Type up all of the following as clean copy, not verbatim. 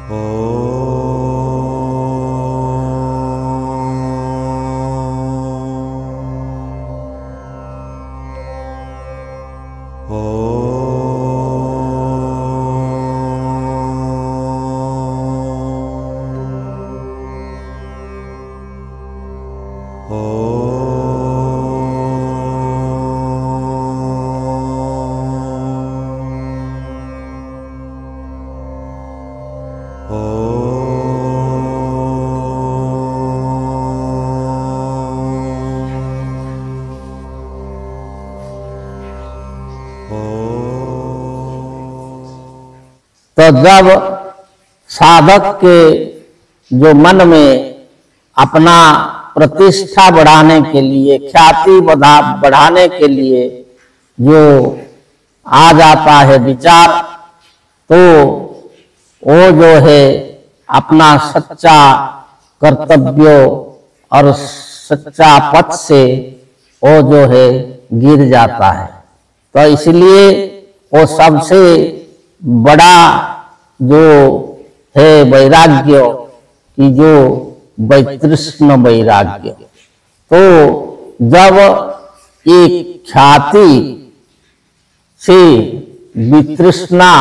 तो जब साधक के जो मन में अपना प्रतिष्ठा बढ़ाने के लिए, ख्याति बढ़ाने के लिए जो आ जाता है विचार, तो वो जो है अपना सच्चा कर्तव्य और सच्चा पथ से वो जो है गिर जाता है। तो इसलिए वो सबसे बड़ा जो है वैराग्य की जो वैतृष्ण वैराग्य, तो जब एक ख्याति से वितृष्णा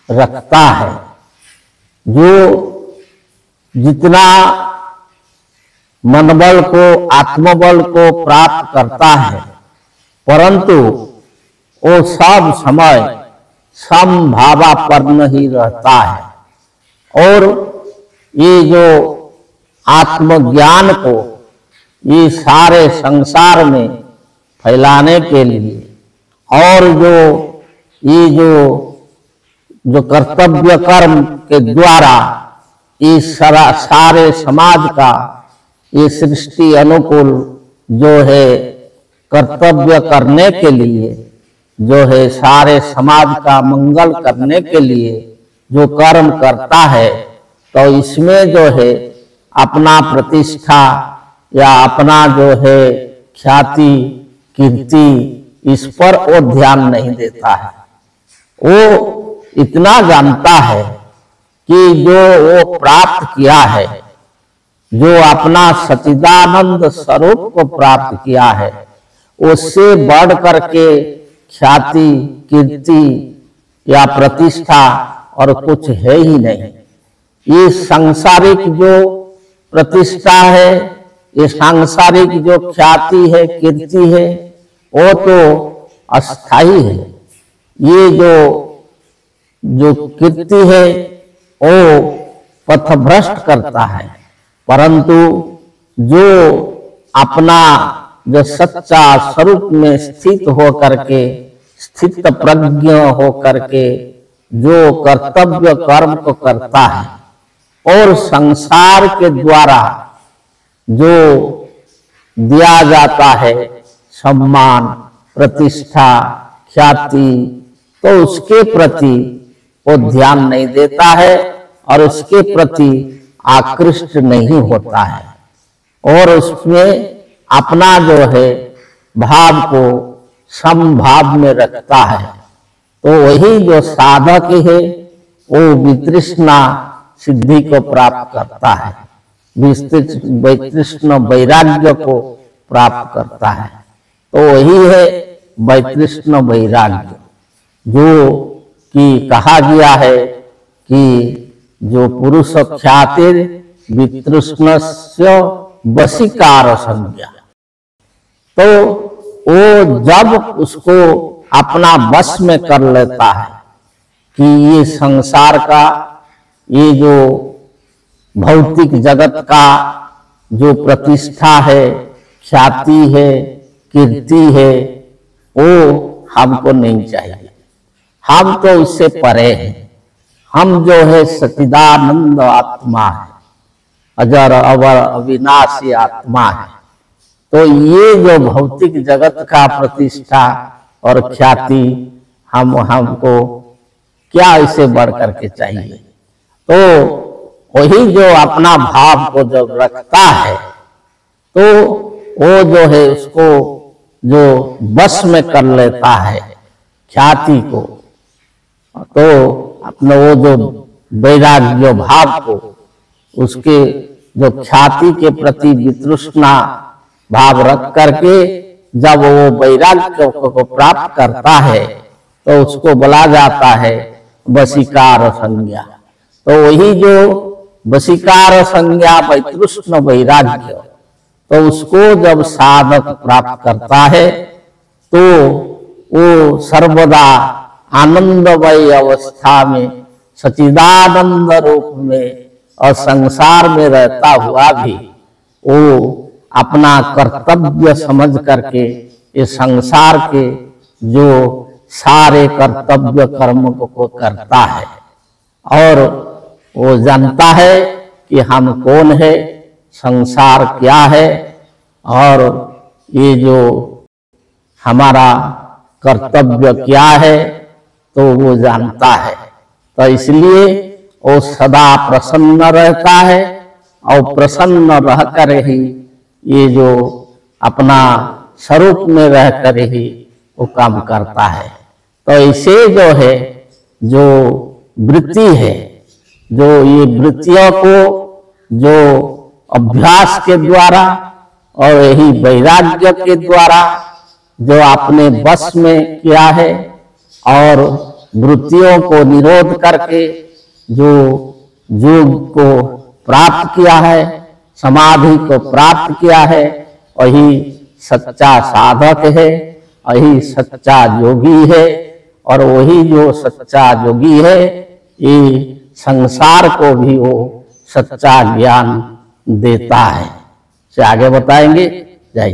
रखता है, जो जितना मनबल को, आत्मबल को प्राप्त करता है, परंतु वो सब समय समभावापन्न ही रहता है। और ये जो आत्मज्ञान को ये सारे संसार में फैलाने के लिए, और ये जो कर्तव्य कर्म के द्वारा ये सारे समाज का ये सृष्टि अनुकूल जो है कर्तव्य करने के लिए, जो है सारे समाज का मंगल करने के लिए जो कर्म करता है, तो इसमें जो है अपना प्रतिष्ठा या अपना जो है ख्याति कीर्ति, इस पर वो ध्यान नहीं देता है। वो इतना जानता है कि जो वो प्राप्त किया है, जो अपना सच्चिदानंद स्वरूप को प्राप्त किया है, उससे बढ़ करके ख्याति कीर्ति या प्रतिष्ठा और कुछ है ही नहीं। ये सांसारिक जो प्रतिष्ठा है, ये सांसारिक जो ख्याति है कीर्ति है, वो तो अस्थाई है। ये जो कीर्ति है वो पथभ्रष्ट करता है, परंतु जो अपना जो सच्चा स्वरूप में स्थित हो करके, स्थित प्रज्ञ हो करके जो कर्तव्य कर्म को करता है और संसार के द्वारा जो दिया जाता है सम्मान प्रतिष्ठा ख्याति, तो उसके प्रति वो ध्यान नहीं देता है और उसके प्रति आकृष्ट नहीं होता है, और उसमें अपना जो है भाव को समभाव में रखता है। तो वही जो साधक है वो वितृष्णा सिद्धि को प्राप्त करता है, वैतृष्ण वैराग्य को प्राप्त करता है। तो वही है वैतृष्ण वैराग्य, जो कि कहा गया है कि जो पुरुष ख्यातिर वितृष्णस्य वशीकार संज्ञा, तो वो जब उसको अपना वश में कर लेता है कि ये संसार का, ये जो भौतिक जगत का जो प्रतिष्ठा है ख्याति है कीर्ति है, वो हमको नहीं चाहिए, हम तो उससे परे हैं। हम जो है सच्चिदानंद आत्मा है, अजर अवर अविनाशी आत्मा है। तो ये जो भौतिक जगत का प्रतिष्ठा और ख्याति हमको क्या इसे बढ़ करके चाहिए। तो वही जो अपना भाव को जब रखता है, तो वो जो है उसको जो बस में कर लेता है ख्याति को, तो अपना वो जो वैराग्य भाव को, उसके जो ख्याति के प्रति वितृष्णा भाव रख करके जब वो वैराग्य को प्राप्त करता है तो उसको बोला जाता है वशीकार संज्ञा। तो वही जो वशीकार संज्ञा वैतृष्ण वैराग्य, तो उसको जब साधक प्राप्त करता है तो वो सर्वदा आनंदमय अवस्था में सच्चिदानंद रूप में और संसार में रहता हुआ भी वो अपना कर्तव्य समझ करके इस संसार के जो सारे कर्तव्य कर्म को करता है और वो जानता है कि हम कौन है, संसार क्या है और ये जो हमारा कर्तव्य क्या है, तो वो जानता है। तो इसलिए वो सदा प्रसन्न रहता है और प्रसन्न रहकर ही ये जो अपना स्वरूप में रहकर ही वो काम करता है। तो इसे जो है जो वृत्ति है, जो ये वृत्तियों को जो अभ्यास के द्वारा और यही वैराग्य के द्वारा जो आपने बस में किया है और वृत्तियों को निरोध करके जो योग को प्राप्त किया है, समाधि को प्राप्त किया है, वही सच्चा साधक है, वही सच्चा योगी है। और वही जो सच्चा योगी है ये संसार को भी वो सच्चा ज्ञान देता है। से आगे बताएंगे। जय